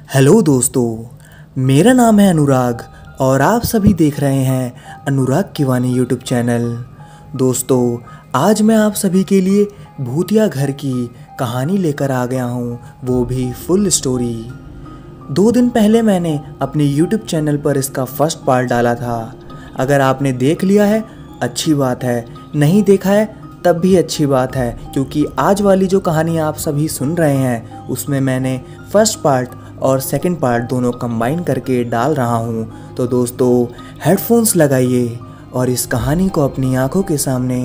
Hello दोस्तों, मेरा नाम है अनुराग और आप सभी देख रहे हैं अनुराग की वाणी यूट्यूब चैनल। दोस्तों, आज मैं आप सभी के लिए भूतिया घर की कहानी लेकर आ गया हूँ, वो भी फुल स्टोरी। 2 दिन पहले मैंने अपने यूट्यूब चैनल पर इसका फर्स्ट पार्ट डाला था। अगर आपने देख लिया है अच्छी बात है, नहीं देखा है तब भी अच्छी बात है, क्योंकि आज वाली जो कहानी आप सभी सुन रहे हैं उसमें मैंने फर्स्ट पार्ट और सेकंड पार्ट दोनों कंबाइन करके डाल रहा हूँ। तो दोस्तों, हेडफोन्स लगाइए और इस कहानी को अपनी आंखों के सामने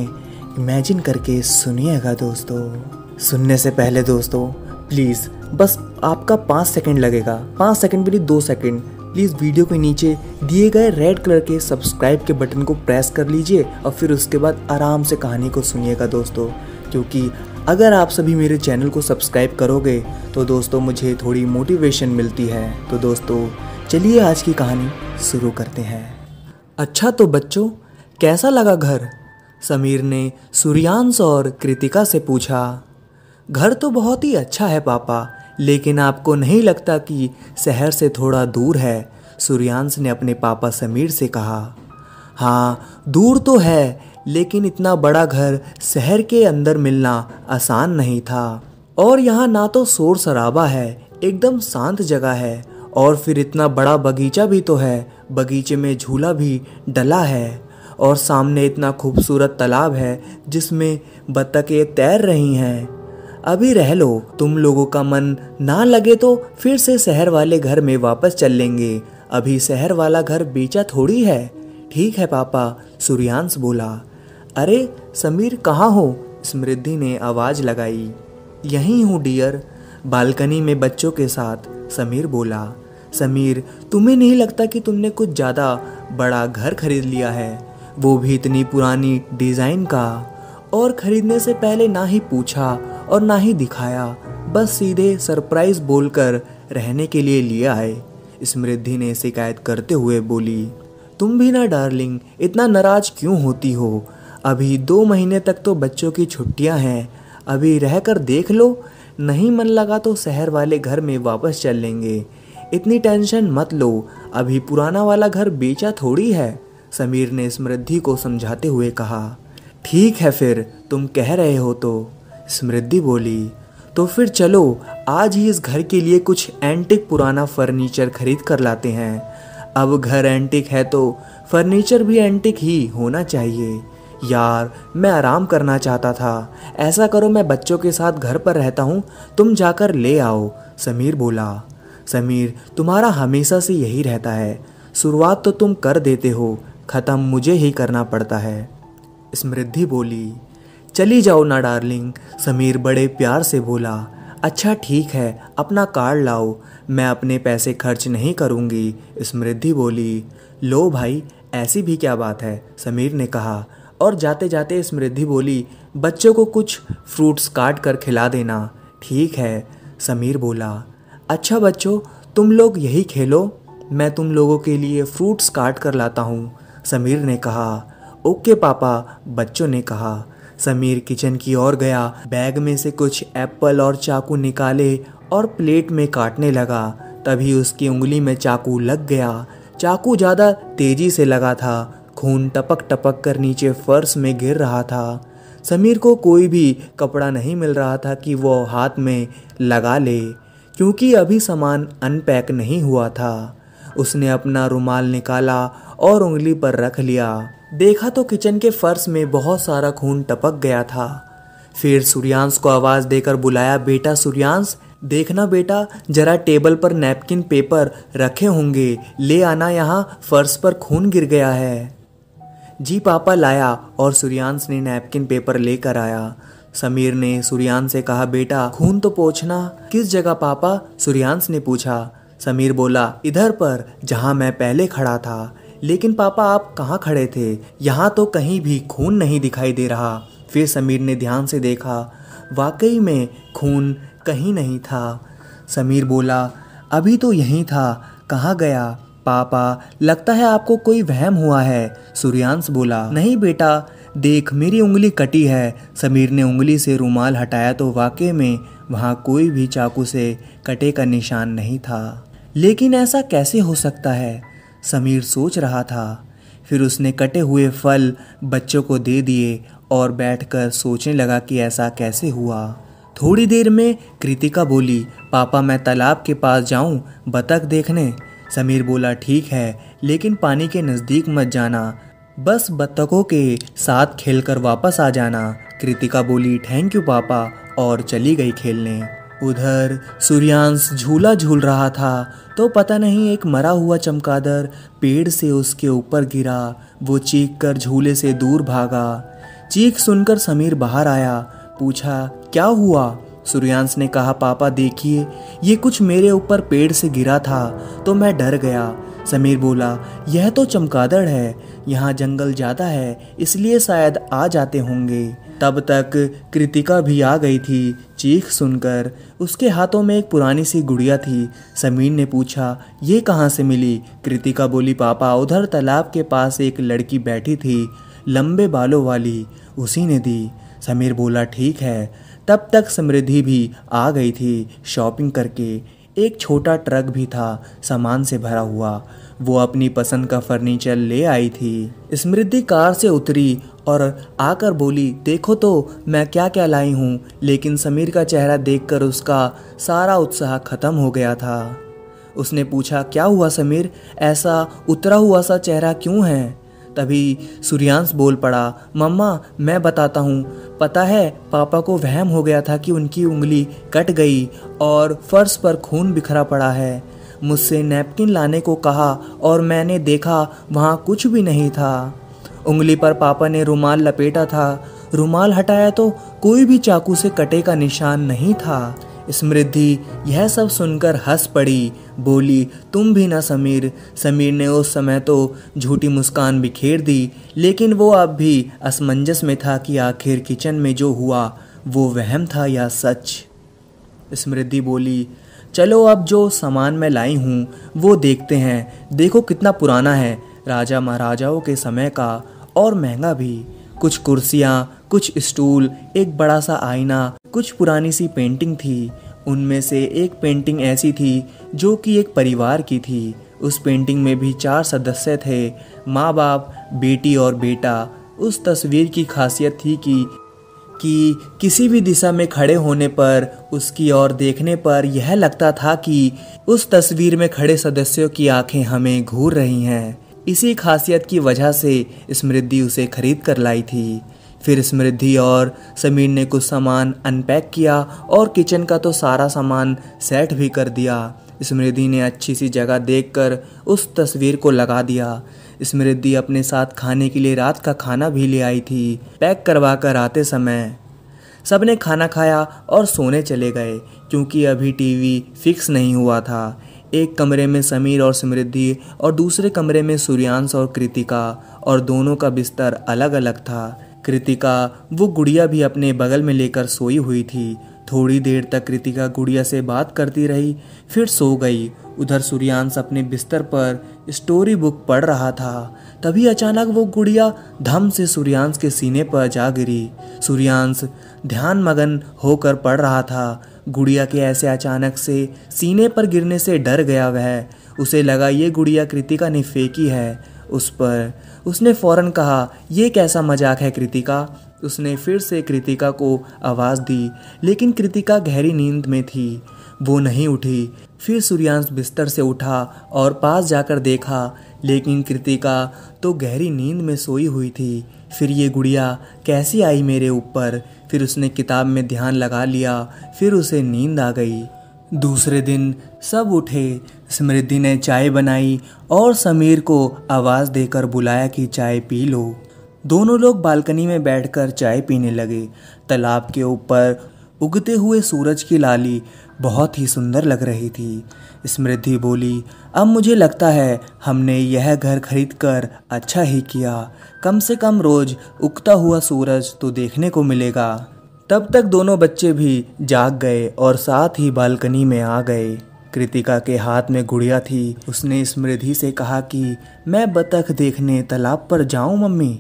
इमेजिन करके सुनिएगा। दोस्तों, सुनने से पहले दोस्तों प्लीज़ बस आपका 5 सेकंड लगेगा, 5 सेकंड भी नहीं 2 सेकंड, प्लीज़ वीडियो के नीचे दिए गए रेड कलर के सब्सक्राइब के बटन को प्रेस कर लीजिए और फिर उसके बाद आराम से कहानी को सुनिएगा दोस्तों। क्योंकि अगर आप सभी मेरे चैनल को सब्सक्राइब करोगे तो दोस्तों मुझे थोड़ी मोटिवेशन मिलती है। तो दोस्तों चलिए आज की कहानी शुरू करते हैं। अच्छा तो बच्चों, कैसा लगा घर? समीर ने सूर्यांश और कृतिका से पूछा। घर तो बहुत ही अच्छा है पापा, लेकिन आपको नहीं लगता कि शहर से थोड़ा दूर है? सूर्यांश ने अपने पापा समीर से कहा। हाँ दूर तो है, लेकिन इतना बड़ा घर शहर के अंदर मिलना आसान नहीं था। और यहाँ ना तो शोर शराबा है, एकदम शांत जगह है, और फिर इतना बड़ा बगीचा भी तो है, बगीचे में झूला भी डला है, और सामने इतना खूबसूरत तालाब है जिसमें बत्तखें तैर रही हैं। अभी रह लो, तुम लोगों का मन ना लगे तो फिर से शहर वाले घर में वापस चल लेंगे। अभी शहर वाला घर बेचा थोड़ी है। ठीक है पापा, सूर्यांश बोला। अरे समीर कहाँ हो? स्मृति ने आवाज़ लगाई। यहीं हूँ डियर, बालकनी में बच्चों के साथ, समीर बोला। समीर, तुम्हें नहीं लगता कि तुमने कुछ ज़्यादा बड़ा घर खरीद लिया है, वो भी इतनी पुरानी डिज़ाइन का? और खरीदने से पहले ना ही पूछा और ना ही दिखाया, बस सीधे सरप्राइज बोलकर रहने के लिए लिया है, स्मृति ने शिकायत करते हुए बोली। तुम भी ना डार्लिंग इतना नाराज क्यों होती हो? अभी 2 महीने तक तो बच्चों की छुट्टियां हैं, अभी रहकर देख लो, नहीं मन लगा तो शहर वाले घर में वापस चल लेंगे। इतनी टेंशन मत लो, अभी पुराना वाला घर बेचा थोड़ी है, समीर ने स्मृति को समझाते हुए कहा। ठीक है फिर, तुम कह रहे हो तो, स्मृति बोली। तो फिर चलो आज ही इस घर के लिए कुछ एंटिक पुराना फर्नीचर खरीद कर लाते हैं। अब घर एंटिक है तो फर्नीचर भी एंटिक ही होना चाहिए। यार मैं आराम करना चाहता था, ऐसा करो मैं बच्चों के साथ घर पर रहता हूँ, तुम जाकर ले आओ, समीर बोला। समीर, तुम्हारा हमेशा से यही रहता है, शुरुआत तो तुम कर देते हो, ख़त्म मुझे ही करना पड़ता है, स्मृति बोली। चली जाओ ना डार्लिंग, समीर बड़े प्यार से बोला। अच्छा ठीक है, अपना कार्ड लाओ, मैं अपने पैसे खर्च नहीं करूँगी, स्मृति बोली। लो भाई, ऐसी भी क्या बात है, समीर ने कहा। और जाते जाते स्मृति बोली, बच्चों को कुछ फ्रूट्स काट कर खिला देना। ठीक है, समीर बोला। अच्छा बच्चों, तुम लोग यही खेलो, मैं तुम लोगों के लिए फ्रूट्स काट कर लाता हूँ, समीर ने कहा। ओके पापा, बच्चों ने कहा। समीर किचन की ओर गया, बैग में से कुछ एप्पल और चाकू निकाले और प्लेट में काटने लगा। तभी उसकी उंगली में चाकू लग गया। चाकू ज़्यादा तेजी से लगा था, खून टपक टपक कर नीचे फर्श में गिर रहा था। समीर को कोई भी कपड़ा नहीं मिल रहा था कि वो हाथ में लगा ले, क्योंकि अभी सामान अनपैक नहीं हुआ था। उसने अपना रुमाल निकाला और उंगली पर रख लिया। देखा तो किचन के फर्श में बहुत सारा खून टपक गया था। फिर सूर्यांश को आवाज़ देकर बुलाया। बेटा सूर्यांश, देखना बेटा, जरा टेबल पर नैपकिन पेपर रखे होंगे, ले आना, यहाँ फर्श पर खून गिर गया है। जी पापा, लाया, और सूर्यांश ने नैपकिन पेपर लेकर आया। समीर ने सूर्यांश से कहा, बेटा खून तो पोंछना। किस जगह पापा? सूर्यांश ने पूछा। समीर बोला, इधर पर, जहाँ मैं पहले खड़ा था। लेकिन पापा आप कहाँ खड़े थे? यहाँ तो कहीं भी खून नहीं दिखाई दे रहा। फिर समीर ने ध्यान से देखा, वाकई में खून कहीं नहीं था। समीर बोला, अभी तो यहीं था, कहाँ गया? पापा लगता है आपको कोई वहम हुआ है, सूर्यांश बोला। नहीं बेटा, देख मेरी उंगली कटी है। समीर ने उंगली से रुमाल हटाया तो वाकई में वहाँ कोई भी चाकू से कटे का निशान नहीं था। लेकिन ऐसा कैसे हो सकता है, समीर सोच रहा था। फिर उसने कटे हुए फल बच्चों को दे दिए और बैठकर सोचने लगा कि ऐसा कैसे हुआ। थोड़ी देर में कृतिका बोली, पापा मैं तालाब के पास जाऊं बतख देखने। समीर बोला, ठीक है, लेकिन पानी के नज़दीक मत जाना, बस बत्तखों के साथ खेलकर वापस आ जाना। कृतिका बोली, थैंक यू पापा, और चली गई खेलने। उधर सूर्यांश झूला झूल रहा था तो पता नहीं एक मरा हुआ चमगादड़ पेड़ से उसके ऊपर गिरा। वो चीख कर झूले से दूर भागा। चीख सुनकर समीर बाहर आया, पूछा क्या हुआ। सूर्यांश ने कहा, पापा देखिए, ये कुछ मेरे ऊपर पेड़ से गिरा था तो मैं डर गया। समीर बोला, यह तो चमगादड़ है, यहाँ जंगल ज़्यादा है इसलिए शायद आ जाते होंगे। तब तक कृतिका भी आ गई थी। चीख सुनकर उसके हाथों में एक पुरानी सी गुड़िया थी। समीर ने पूछा, ये कहाँ से मिली। कृतिका बोली, पापा उधर तालाब के पास एक लड़की बैठी थी, लंबे बालों वाली, उसी ने दी। समीर बोला, ठीक है। तब तक समृद्धि भी आ गई थी शॉपिंग करके। एक छोटा ट्रक भी था सामान से भरा हुआ। वो अपनी पसंद का फर्नीचर ले आई थी। समृद्धि कार से उतरी और आकर बोली, देखो तो मैं क्या क्या लाई हूँ। लेकिन समीर का चेहरा देखकर उसका सारा उत्साह खत्म हो गया था। उसने पूछा, क्या हुआ समीर, ऐसा उतरा हुआ सा चेहरा क्यों है। तभी सूर्यांश बोल पड़ा, मम्मा मैं बताता हूँ, पता है पापा को वहम हो गया था कि उनकी उंगली कट गई और फर्श पर खून बिखरा पड़ा है। मुझसे नैपकिन लाने को कहा और मैंने देखा वहाँ कुछ भी नहीं था। उंगली पर पापा ने रुमाल लपेटा था, रुमाल हटाया तो कोई भी चाकू से कटे का निशान नहीं था। समृद्धि यह सब सुनकर हंस पड़ी, बोली, तुम भी ना समीर। समीर ने उस समय तो झूठी मुस्कान बिखेर दी, लेकिन वो अब भी असमंजस में था कि आखिर किचन में जो हुआ वो वहम था या सच। समृद्धि बोली, चलो अब जो सामान मैं लाई हूँ वो देखते हैं। देखो कितना पुराना है, राजा महाराजाओं के समय का, और महंगा भी। कुछ कुर्सियाँ, कुछ स्टूल, एक बड़ा सा आईना, कुछ पुरानी सी पेंटिंग थी। उनमें से एक पेंटिंग ऐसी थी जो कि एक परिवार की थी। उस पेंटिंग में भी 4 सदस्य थे, माँ बाप, बेटी और बेटा। उस तस्वीर की खासियत थी कि किसी भी दिशा में खड़े होने पर, उसकी ओर देखने पर यह लगता था कि उस तस्वीर में खड़े सदस्यों की आंखें हमें घूर रही हैं। इसी खासियत की वजह से समृद्धि उसे खरीद कर लाई थी। फिर समृद्धि और समीर ने कुछ सामान अनपैक किया और किचन का तो सारा सामान सेट भी कर दिया। समृद्धि ने अच्छी सी जगह देखकर उस तस्वीर को लगा दिया। समृद्धि अपने साथ खाने के लिए रात का खाना भी ले आई थी। पैक करवा कर आते समय सबने खाना खाया और सोने चले गए, क्योंकि अभी टीवी फिक्स नहीं हुआ था। एक कमरे में समीर और समृद्धि और दूसरे कमरे में सूर्यांश और कृतिका, और दोनों का बिस्तर अलग अलग था। कृतिका वो गुड़िया भी अपने बगल में लेकर सोई हुई थी। थोड़ी देर तक कृतिका गुड़िया से बात करती रही, फिर सो गई। उधर सूर्यांश अपने बिस्तर पर स्टोरी बुक पढ़ रहा था। तभी अचानक वो गुड़िया धम से सूर्यांश के सीने पर जा गिरी। सूर्यांश ध्यान मगन होकर पढ़ रहा था। गुड़िया के ऐसे अचानक से सीने पर गिरने से डर गया वह। उसे लगा ये गुड़िया कृतिका ने फेंकी है उस पर। उसने फौरन कहा, ये कैसा मजाक है कृतिका। उसने फिर से कृतिका को आवाज़ दी, लेकिन कृतिका गहरी नींद में थी, वो नहीं उठी। फिर सूर्यांश बिस्तर से उठा और पास जाकर देखा, लेकिन कृतिका तो गहरी नींद में सोई हुई थी। फिर ये गुड़िया कैसी आई मेरे ऊपर। फिर उसने किताब में ध्यान लगा लिया, फिर उसे नींद आ गई। दूसरे दिन सब उठे। समृद्धि ने चाय बनाई और समीर को आवाज़ देकर बुलाया कि चाय पी लो। दोनों लोग बालकनी में बैठकर चाय पीने लगे। तालाब के ऊपर उगते हुए सूरज की लाली बहुत ही सुंदर लग रही थी। समृद्धि बोली, अब मुझे लगता है हमने यह घर खरीदकर अच्छा ही किया। कम से कम रोज उगता हुआ सूरज तो देखने को मिलेगा। तब तक दोनों बच्चे भी जाग गए और साथ ही बालकनी में आ गए। कृतिका के हाथ में गुड़िया थी। उसने समृद्धि से कहा कि मैं बतख देखने तालाब पर जाऊं मम्मी।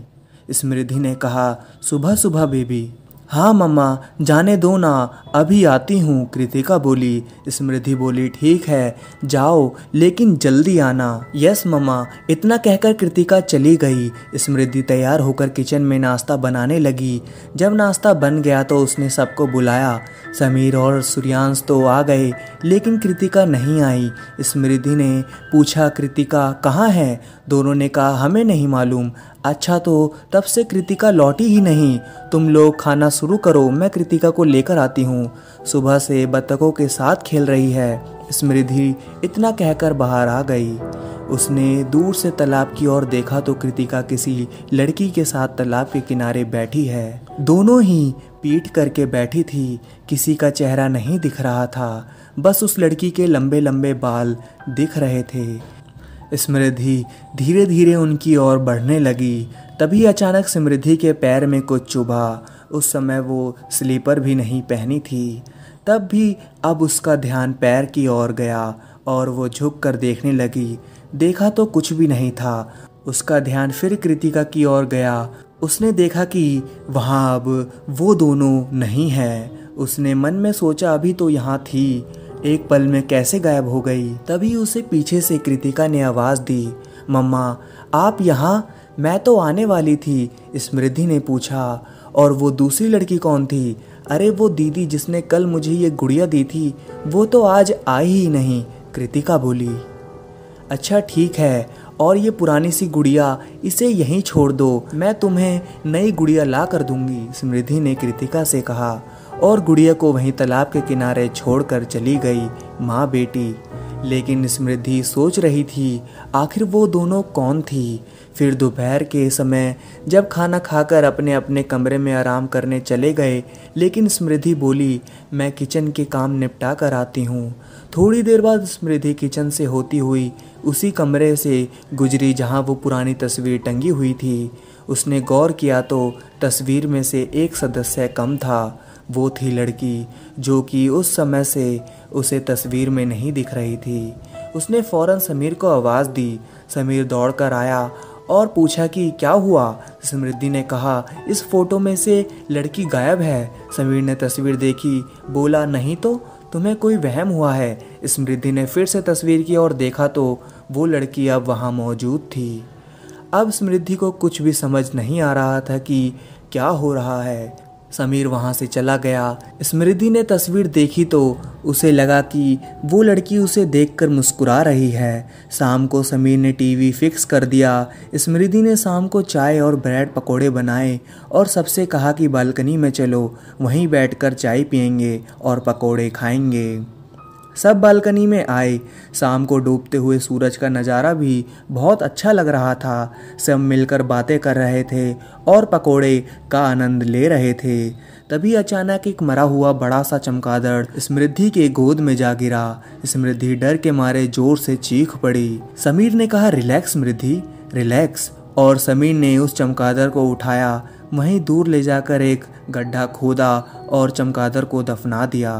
समृद्धि ने कहा, सुबह सुबह बेबी। हाँ मम्मा, जाने दो ना, अभी आती हूँ, कृतिका बोली। स्मृति बोली ठीक है, जाओ लेकिन जल्दी आना। यस मम्मा, इतना कहकर कृतिका चली गई। स्मृति तैयार होकर किचन में नाश्ता बनाने लगी। जब नाश्ता बन गया तो उसने सबको बुलाया। समीर और सूर्यांश तो आ गए लेकिन कृतिका नहीं आई। स्मृति ने पूछा कृतिका कहाँ है? दोनों ने कहा हमें नहीं मालूम। अच्छा, तो तब से कृतिका लौटी ही नहीं। तुम लोग खाना शुरू करो, मैं कृतिका को लेकर आती हूँ। सुबह से बत्तखों के साथ खेल रही है। स्मृति इतना कहकर बाहर आ गई। उसने दूर से तालाब की ओर देखा तो कृतिका किसी लड़की के साथ तालाब के किनारे बैठी है। दोनों ही पीठ करके बैठी थी। किसी का चेहरा नहीं दिख रहा था, बस उस लड़की के लंबे लंबे बाल दिख रहे थे। स्मृति धीरे धीरे उनकी ओर बढ़ने लगी। तभी अचानक स्मृति के पैर में कुछ चुभा। उस समय वो स्लीपर भी नहीं पहनी थी। तब भी अब उसका ध्यान पैर की ओर गया और वो झुक कर देखने लगी। देखा तो कुछ भी नहीं था। उसका ध्यान फिर कृतिका की ओर गया। उसने देखा कि वहाँ अब वो दोनों नहीं है। उसने मन में सोचा अभी तो यहाँ थी, एक पल में कैसे गायब हो गई। तभी उसे पीछे से कृतिका ने आवाज़ दी, मम्मा आप यहाँ? मैं तो आने वाली थी। स्मृति ने पूछा, और वो दूसरी लड़की कौन थी? अरे वो दीदी जिसने कल मुझे ये गुड़िया दी थी, वो तो आज आई ही नहीं, कृतिका बोली। अच्छा ठीक है, और ये पुरानी सी गुड़िया इसे यहीं छोड़ दो, मैं तुम्हें नई गुड़िया ला कर दूंगी, स्मृति ने कृतिका से कहा और गुड़िया को वहीं तालाब के किनारे छोड़कर चली गई माँ बेटी। लेकिन स्मृति सोच रही थी आखिर वो दोनों कौन थी। फिर दोपहर के समय जब खाना खाकर अपने अपने कमरे में आराम करने चले गए, लेकिन स्मृति बोली मैं किचन के काम निपटा कर आती हूँ। थोड़ी देर बाद स्मृति किचन से होती हुई उसी कमरे से गुजरी जहाँ वो पुरानी तस्वीर टंगी हुई थी। उसने गौर किया तो तस्वीर में से एक सदस्य कम था। वो थी लड़की जो कि उस समय से उसे तस्वीर में नहीं दिख रही थी। उसने फौरन समीर को आवाज़ दी। समीर दौड़कर आया और पूछा कि क्या हुआ। स्मृति ने कहा इस फोटो में से लड़की गायब है। समीर ने तस्वीर देखी, बोला नहीं तो तुम्हें कोई वहम हुआ है। स्मृति ने फिर से तस्वीर की ओर देखा तो वो लड़की अब वहाँ मौजूद थी। अब स्मृति को कुछ भी समझ नहीं आ रहा था कि क्या हो रहा है। समीर वहाँ से चला गया। स्मृति ने तस्वीर देखी तो उसे लगा कि वो लड़की उसे देखकर मुस्कुरा रही है। शाम को समीर ने टीवी फिक्स कर दिया। स्मृति ने शाम को चाय और ब्रेड पकोड़े बनाए और सबसे कहा कि बालकनी में चलो, वहीं बैठकर चाय पियेंगे और पकोड़े खाएंगे। सब बालकनी में आए। शाम को डूबते हुए सूरज का नज़ारा भी बहुत अच्छा लग रहा था। सब मिलकर बातें कर रहे थे और पकोड़े का आनंद ले रहे थे। तभी अचानक एक मरा हुआ बड़ा सा चमगादड़ स्मृति के गोद में जा गिरा। स्मृति डर के मारे जोर से चीख पड़ी। समीर ने कहा रिलैक्स स्मृति, रिलैक्स, और समीर ने उस चमगादड़ को उठाया, वहीं दूर ले जाकर एक गड्ढा खोदा और चमगादड़ को दफना दिया।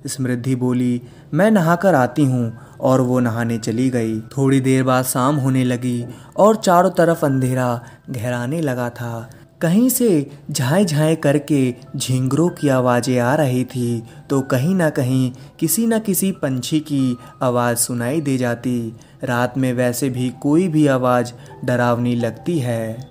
स्मृति बोली मैं नहाकर आती हूँ, और वो नहाने चली गई। थोड़ी देर बाद शाम होने लगी और चारों तरफ अंधेरा गहराने लगा था। कहीं से झाएं झाएं करके झिंगरों की आवाज़ें आ रही थी तो कहीं ना कहीं किसी न किसी पंछी की आवाज़ सुनाई दे जाती। रात में वैसे भी कोई भी आवाज़ डरावनी लगती है।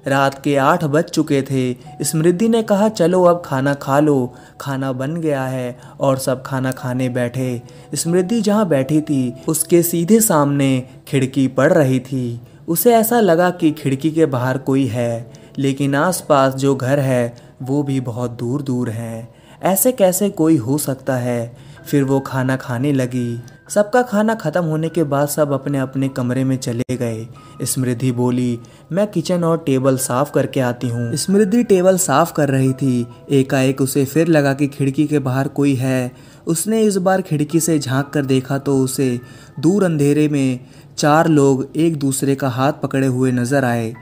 रात के 8 बज चुके थे। स्मृति ने कहा चलो अब खाना खा लो, खाना बन गया है, और सब खाना खाने बैठे। स्मृति जहाँ बैठी थी उसके सीधे सामने खिड़की पड़ रही थी। उसे ऐसा लगा कि खिड़की के बाहर कोई है, लेकिन आसपास जो घर है वो भी बहुत दूर दूर हैं। ऐसे कैसे कोई हो सकता है। फिर वो खाना खाने लगी। सबका खाना खत्म होने के बाद सब अपने अपने कमरे में चले गए। स्मृति बोली मैं किचन और टेबल साफ करके आती हूँ। स्मृति टेबल साफ कर रही थी। एकाएक उसे फिर लगा कि खिड़की के बाहर कोई है। उसने इस बार खिड़की से झांक कर देखा तो उसे दूर अंधेरे में 4 लोग एक दूसरे का हाथ पकड़े हुए नजर आए।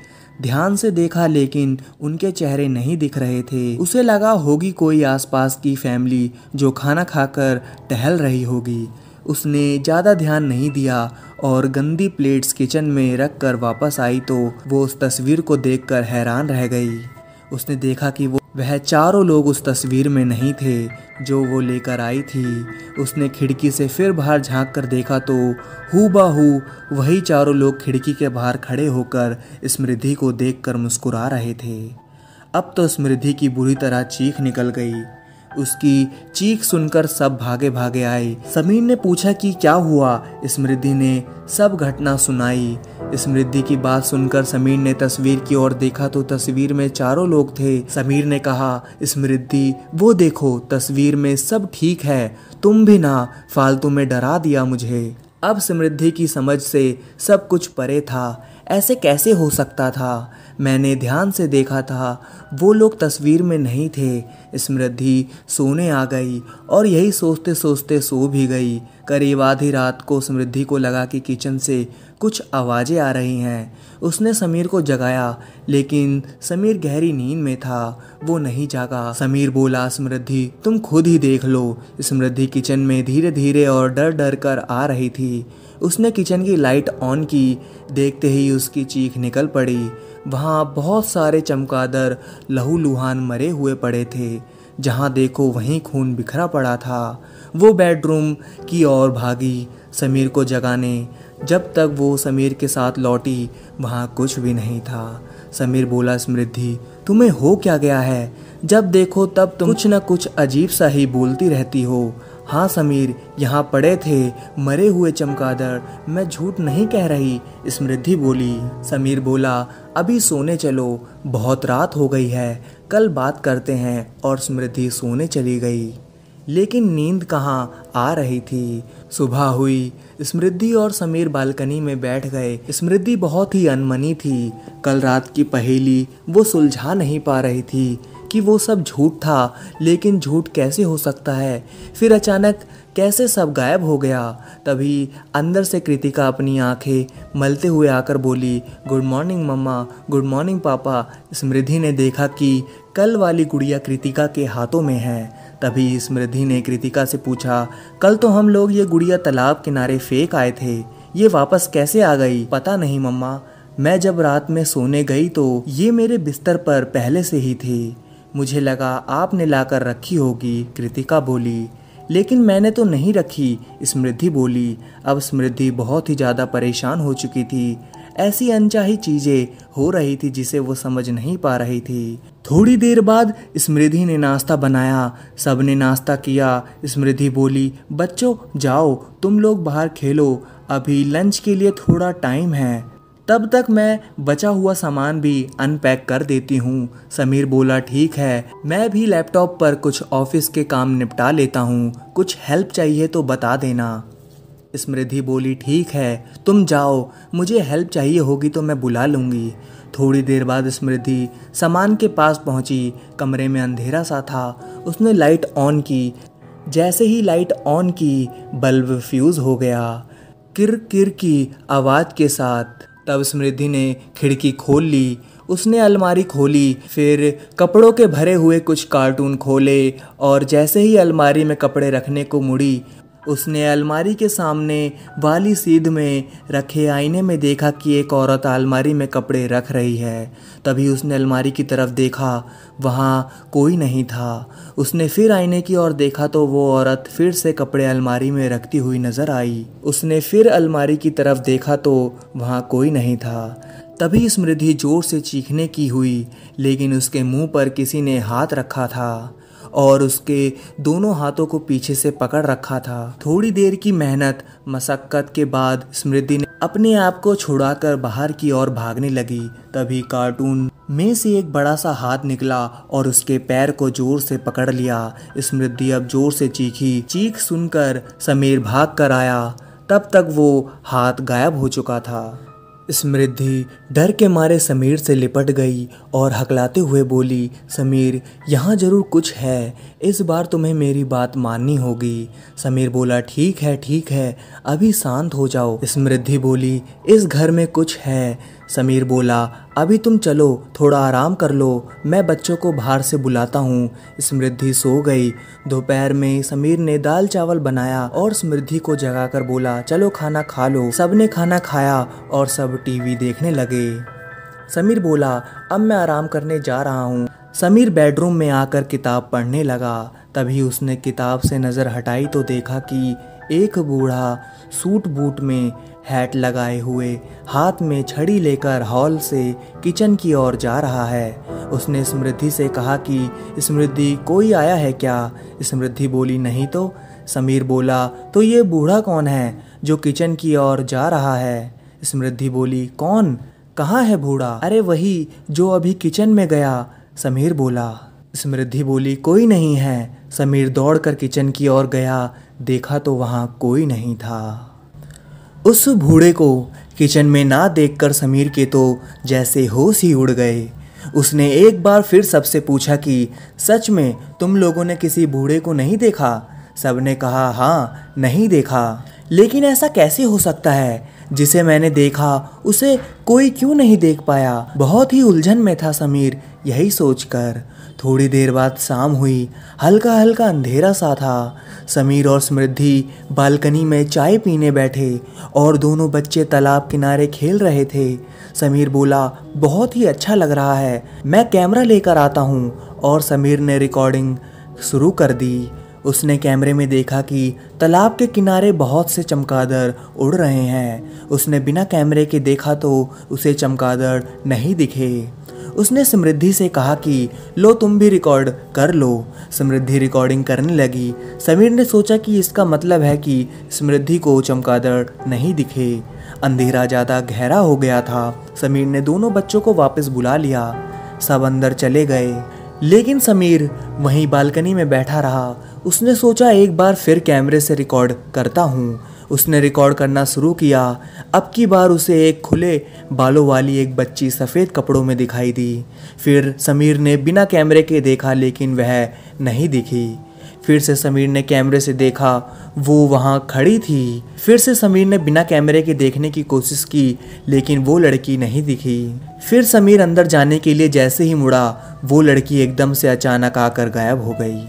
ध्यान से देखा लेकिन उनके चेहरे नहीं दिख रहे थे। उसे लगा होगी कोई आसपास की फैमिली जो खाना खाकर टहल रही होगी। उसने ज़्यादा ध्यान नहीं दिया और गंदी प्लेट्स किचन में रख कर वापस आई तो वो उस तस्वीर को देखकर हैरान रह गई। उसने देखा कि वो वह चारों लोग उस तस्वीर में नहीं थे जो वो लेकर आई थी। उसने खिड़की से फिर बाहर झांक कर देखा तो हूबहू वही चारों लोग खिड़की के बाहर खड़े होकर स्मृति को देखकर मुस्कुरा रहे थे। अब तो स्मृति की बुरी तरह चीख निकल गई। उसकी चीख सुनकर सब भागे भागे आए। समीर ने पूछा कि क्या हुआ। स्मृति ने सब घटना सुनाई। स्मृति की बात सुनकर समीर ने तस्वीर की ओर देखा तो तस्वीर में चारों लोग थे। समीर ने कहा, स्मृति वो देखो तस्वीर में सब ठीक है, तुम भी ना फालतू में डरा दिया मुझे। अब स्मृति की समझ से सब कुछ परे था। ऐसे कैसे हो सकता था? मैंने ध्यान से देखा था, वो लोग तस्वीर में नहीं थे। स्मृति सोने आ गई और यही सोचते सोचते सो भी गई। करीब आधी रात को स्मृति को लगा कि किचन से कुछ आवाज़ें आ रही हैं। उसने समीर को जगाया, लेकिन समीर गहरी नींद में था, वो नहीं जागा। समीर बोला, स्मृति तुम खुद ही देख लो। स्मृति किचन में धीरे धीरे और डर डर कर आ रही थी। उसने किचन की लाइट ऑन की। देखते ही उसकी चीख निकल पड़ी। वहाँ बहुत सारे चमगादड़ लहूलुहान मरे हुए पड़े थे। जहाँ देखो वहीं खून बिखरा पड़ा था। वो बेडरूम की ओर भागी समीर को जगाने। जब तक वो समीर के साथ लौटी वहाँ कुछ भी नहीं था। समीर बोला, स्मृति तुम्हें हो क्या गया है? जब देखो तब तुम कुछ न कुछ अजीब सा ही बोलती रहती हो। हाँ समीर, यहाँ पड़े थे मरे हुए चमगादड़, मैं झूठ नहीं कह रही, स्मृति बोली। समीर बोला, अभी सोने चलो, बहुत रात हो गई है, कल बात करते हैं। और स्मृति सोने चली गई। लेकिन नींद कहाँ आ रही थी। सुबह हुई। स्मृति और समीर बालकनी में बैठ गए। स्मृति बहुत ही अनमनी थी। कल रात की पहेली वो सुलझा नहीं पा रही थी कि वो सब झूठ था, लेकिन झूठ कैसे हो सकता है? फिर अचानक कैसे सब गायब हो गया? तभी अंदर से कृतिका अपनी आंखें मलते हुए आकर बोली, गुड मॉर्निंग मम्मा, गुड मॉर्निंग पापा। स्मृति ने देखा कि कल वाली गुड़िया कृतिका के हाथों में है। तभी स्मृति ने कृतिका से पूछा, कल तो हम लोग ये गुड़िया तालाब किनारे फेंक आए थे, ये वापस कैसे आ गई? पता नहीं मम्मा, मैं जब रात में सोने गई तो ये मेरे बिस्तर पर पहले से ही थी, मुझे लगा आपने लाकर रखी होगी, कृतिका बोली। लेकिन मैंने तो नहीं रखी, स्मृति बोली। अब स्मृति बहुत ही ज़्यादा परेशान हो चुकी थी। ऐसी अनचाही चीज़ें हो रही थी जिसे वो समझ नहीं पा रही थी। थोड़ी देर बाद स्मृति ने नाश्ता बनाया। सबने नाश्ता किया। स्मृति बोली, बच्चों जाओ तुम लोग बाहर खेलो, अभी लंच के लिए थोड़ा टाइम है, तब तक मैं बचा हुआ सामान भी अनपैक कर देती हूँ। समीर बोला, ठीक है, मैं भी लैपटॉप पर कुछ ऑफिस के काम निपटा लेता हूँ, कुछ हेल्प चाहिए तो बता देना। स्मृति बोली, ठीक है तुम जाओ, मुझे हेल्प चाहिए होगी तो मैं बुला लूँगी। थोड़ी देर बाद स्मृति सामान के पास पहुँची। कमरे में अंधेरा सा था। उसने लाइट ऑन की। जैसे ही लाइट ऑन की, बल्ब फ्यूज़ हो गया किर किर की आवाज़ के साथ। तब स्मृति ने खिड़की खोल ली। उसने अलमारी खोली, फिर कपड़ों के भरे हुए कुछ कार्टून खोले और जैसे ही अलमारी में कपड़े रखने को मुड़ी, उसने अलमारी के सामने वाली सीध में रखे आईने में देखा कि एक औरत अलमारी में कपड़े रख रही है। तभी उसने अलमारी की तरफ देखा, वहाँ कोई नहीं था। उसने फिर आईने की ओर देखा तो वो औरत फिर से कपड़े अलमारी में रखती हुई नजर आई। उसने फिर अलमारी की तरफ देखा तो वहाँ कोई नहीं था। तभी स्मृति जोर से चीखने की हुई, लेकिन उसके मुंह पर किसी ने हाथ रखा था और उसके दोनों हाथों को पीछे से पकड़ रखा था। थोड़ी देर की मेहनत मशक्कत के बाद स्मृति ने अपने आप को छुड़ाकर बाहर की ओर भागने लगी। तभी कार्टून में से एक बड़ा सा हाथ निकला और उसके पैर को जोर से पकड़ लिया। स्मृति अब जोर से चीखी। चीख सुनकर समीर भाग कर आया। तब तक वो हाथ गायब हो चुका था। स्मृति डर के मारे समीर से लिपट गई और हकलाते हुए बोली, समीर यहाँ जरूर कुछ है, इस बार तुम्हें मेरी बात माननी होगी। समीर बोला, ठीक है, अभी शांत हो जाओ। स्मृति बोली, इस घर में कुछ है। समीर बोला, अभी तुम चलो, थोड़ा आराम कर लो, मैं बच्चों को बाहर से बुलाता हूँ। स्मृति सो गई। दोपहर में समीर ने दाल चावल बनाया और स्मृति को जगाकर बोला, चलो खाना खा लो। सबने खाना खाया और सब टीवी देखने लगे। समीर बोला, अब मैं आराम करने जा रहा हूँ। समीर बेडरूम में आकर किताब पढ़ने लगा। तभी उसने किताब से नज़र हटाई तो देखा कि एक बूढ़ा सूट बूट में हैट लगाए हुए हाथ में छड़ी लेकर हॉल से किचन की ओर जा रहा है। उसने समृद्धि से कहा कि समृद्धि, कोई आया है क्या? समृद्धि बोली, नहीं तो। समीर बोला, तो ये बूढ़ा कौन है जो किचन की ओर जा रहा है? समृद्धि बोली, कौन? कहाँ है बूढ़ा? अरे वही जो अभी किचन में गया। समीर बोला। समृद्धि बोली, कोई नहीं है। समीर दौड़कर किचन की ओर गया, देखा तो वहाँ कोई नहीं था। उस बूढ़े को किचन में ना देखकर समीर के तो जैसे होश ही उड़ गए। उसने एक बार फिर सबसे पूछा कि सच में तुम लोगों ने किसी बूढ़े को नहीं देखा? सबने कहा, हाँ, नहीं देखा। लेकिन ऐसा कैसे हो सकता है? जिसे मैंने देखा उसे कोई क्यों नहीं देख पाया? बहुत ही उलझन में था समीर यही सोचकर। थोड़ी देर बाद शाम हुई। हल्का हल्का अंधेरा सा था। समीर और समृद्धि बालकनी में चाय पीने बैठे और दोनों बच्चे तालाब किनारे खेल रहे थे। समीर बोला, बहुत ही अच्छा लग रहा है, मैं कैमरा लेकर आता हूँ। और समीर ने रिकॉर्डिंग शुरू कर दी। उसने कैमरे में देखा कि तालाब के किनारे बहुत से चमगादड़ उड़ रहे हैं। उसने बिना कैमरे के देखा तो उसे चमगादड़ नहीं दिखे। उसने समृद्धि से कहा कि लो तुम भी रिकॉर्ड कर लो। समृद्धि रिकॉर्डिंग करने लगी। समीर ने सोचा कि इसका मतलब है कि समृद्धि को चमगादड़ नहीं दिखे। अंधेरा ज़्यादा गहरा हो गया था। समीर ने दोनों बच्चों को वापस बुला लिया। सब अंदर चले गए, लेकिन समीर वहीं बालकनी में बैठा रहा। उसने सोचा एक बार फिर कैमरे से रिकॉर्ड करता हूँ। उसने रिकॉर्ड करना शुरू किया। अब की बार उसे एक खुले बालों वाली एक बच्ची सफ़ेद कपड़ों में दिखाई दी। फिर समीर ने बिना कैमरे के देखा, लेकिन वह नहीं दिखी। फिर से समीर ने कैमरे से देखा, वो वहाँ खड़ी थी। फिर से समीर ने बिना कैमरे के देखने की कोशिश की, लेकिन वो लड़की नहीं दिखी। फिर समीर अंदर जाने के लिए जैसे ही मुड़ा, वो लड़की एकदम से अचानक आकर गायब हो गई।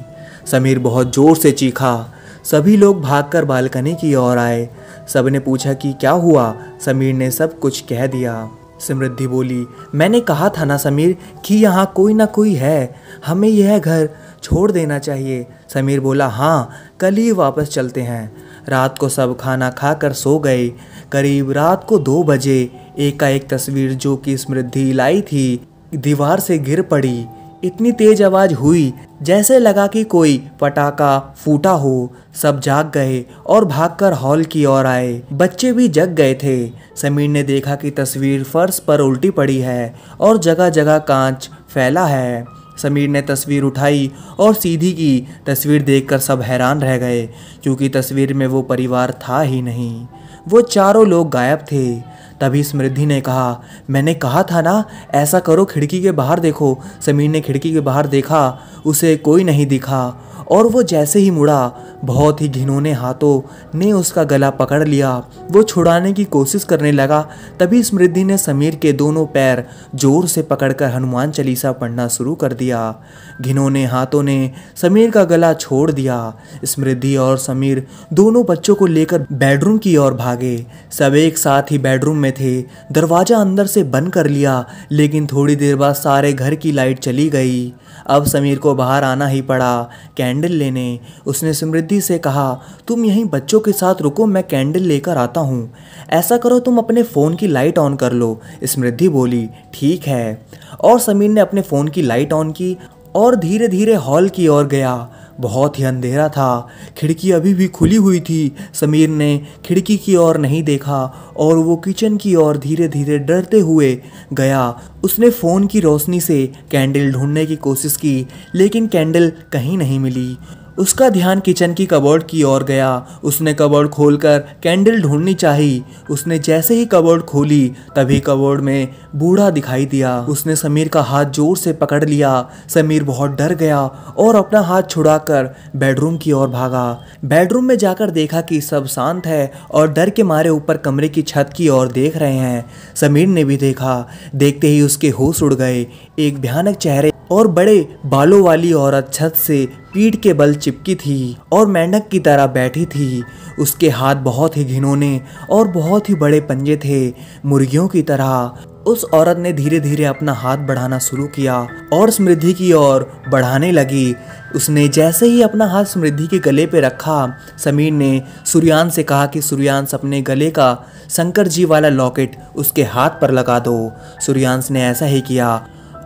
समीर बहुत ज़ोर से चीखा। सभी लोग भागकर बालकनी की ओर आए। सबने पूछा कि क्या हुआ? समीर ने सब कुछ कह दिया। समृद्धि बोली, मैंने कहा था ना समीर कि यहाँ कोई ना कोई है, हमें यह घर छोड़ देना चाहिए। समीर बोला, हाँ, कल ही वापस चलते हैं। रात को सब खाना खाकर सो गए। करीब रात को 2 बजे एकाएक तस्वीर जो कि समृद्धि लाई थी दीवार से गिर पड़ी। इतनी तेज आवाज़ हुई जैसे लगा कि कोई पटाखा फूटा हो। सब जाग गए और भागकर हॉल की ओर आए। बच्चे भी जग गए थे। समीर ने देखा कि तस्वीर फर्श पर उल्टी पड़ी है और जगह जगह कांच फैला है। समीर ने तस्वीर उठाई और सीधी की। तस्वीर देखकर सब हैरान रह गए, क्योंकि तस्वीर में वो परिवार था ही नहीं। वो चारों लोग गायब थे। तभी समृद्धि ने कहा, मैंने कहा था ना, ऐसा करो, खिड़की के बाहर देखो। समीर ने खिड़की के बाहर देखा, उसे कोई नहीं दिखा। और वो जैसे ही मुड़ा, बहुत ही घिनौने हाथों ने उसका गला पकड़ लिया। वो छुड़ाने की कोशिश करने लगा। तभी समृद्धि ने समीर के दोनों पैर जोर से पकड़कर हनुमान चालीसा पढ़ना शुरू कर दिया। घिनौने हाथों ने समीर का गला छोड़ दिया। समृद्धि और समीर दोनों बच्चों को लेकर बेडरूम की ओर भागे। सब एक साथ ही बेडरूम में थे। दरवाज़ा अंदर से बंद कर लिया, लेकिन थोड़ी देर बाद सारे घर की लाइट चली गई। अब समीर को बाहर आना ही पड़ा कैंडल लेने। उसने समृद्धि से कहा, तुम यहीं बच्चों के साथ रुको, मैं कैंडल लेकर आता हूँ। ऐसा करो, तुम अपने फ़ोन की लाइट ऑन कर लो। समृद्धि बोली, ठीक है। और समीर ने अपने फ़ोन की लाइट ऑन की और धीरे धीरे हॉल की ओर गया। बहुत ही अंधेरा था। खिड़की अभी भी खुली हुई थी। समीर ने खिड़की की ओर नहीं देखा और वो किचन की ओर धीरे धीरे डरते हुए गया। उसने फ़ोन की रोशनी से कैंडल ढूंढने की कोशिश की, लेकिन कैंडल कहीं नहीं मिली। उसका ध्यान किचन की कबोर्ड की ओर गया। उसने कबोर्ड खोलकर कैंडल ढूंढनी चाही। उसने जैसे ही कबोर्ड खोली, तभी कबोर्ड में बूढ़ा दिखाई दिया। उसने समीर का हाथ जोर से पकड़ लिया। समीर बहुत डर गया और अपना हाथ छुड़ाकर बेडरूम की ओर भागा। बेडरूम में जाकर देखा कि सब शांत है और डर के मारे ऊपर कमरे की छत की ओर देख रहे हैं। समीर ने भी देखा। देखते ही उसके होश उड़ गए। एक भयानक चेहरे और बड़े बालों वाली औरत छत से पीठ के बल चिपकी थी और मेंढक की तरह बैठी थी। उसके हाथ बहुत ही घिनौने और बहुत ही बड़े पंजे थे, मुर्गियों की तरह। उस औरत ने धीरे धीरे अपना हाथ बढ़ाना शुरू किया और समृद्धि की ओर बढ़ाने लगी। उसने जैसे ही अपना हाथ समृद्धि के गले पे रखा, समीर ने सूर्यांश से कहा कि सूर्यांश अपने गले का शंकर जी वाला लॉकेट उसके हाथ पर लगा दो। सूर्यांश ने ऐसा ही किया